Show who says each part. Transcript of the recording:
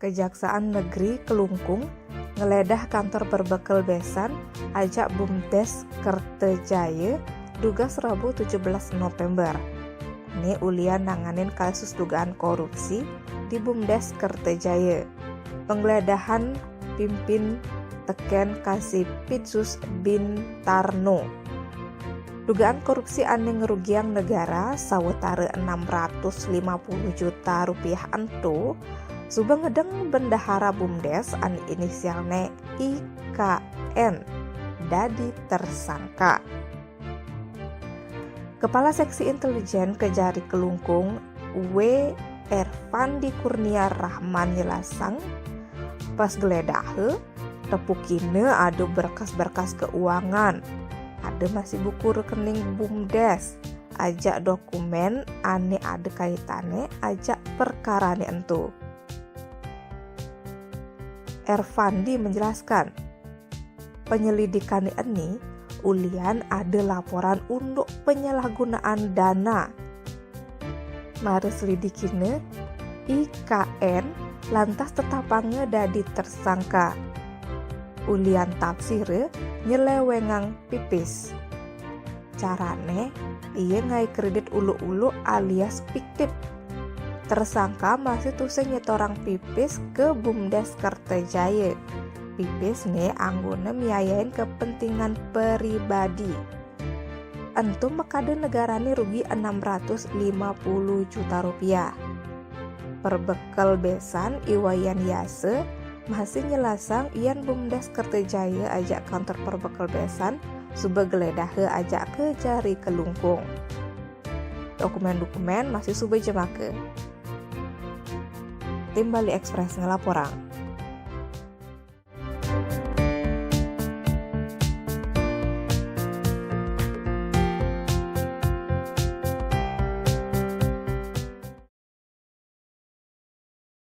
Speaker 1: Kejaksaan Negeri Kelungkung ngeledah kantor Perbekel Besan ajak BUMDes Kertejaya dugas Rabu 17 November. Ini ulian nanganin kasus dugaan korupsi di BUMDes Kertejaya. Penggeledahan pimpin teken Kasipitsus Bintarno. Dugaan korupsi ane ngerugian negara sawetara 650 juta rupiah antu suba ngedeng bendahara BUMDes ane inisialnya IKN dadi tersangka. Kepala Seksi Intelijen Kejari Kelungkung W. Ervandi Kurnia Rahman nyelasang pas geledah tepukine ada berkas-berkas keuangan, ada masih buku rekening BUMDes, ajak dokumen ane ada kaitannya ajak perkara ane entu. Ervandi menjelaskan, penyelidikan ini ulian ada laporan untuk penyalahgunaan dana. Mari selidikine IKN lantas tetapangnya dadi tersangka. Ulian tafsir nyelewengang pipis. Carane ia ngai kredit ulu-ulu alias fiktif. Tersangka masih tuseng nyetorang pipis ke BUMDes Kertejaya. Pipis nih anggone miayain kepentingan pribadi. Entu mekade negarani rugi 650 juta rupiah. Perbekel Besan Iwayan Yase masih nyelasang ian BUMDes Kertejaya ajak kantor Perbekel Besan suba geledah ajak ke Jari Kelungkung. Dokumen-dokumen masih suba jemake. Tim Bali Express ngelaporang.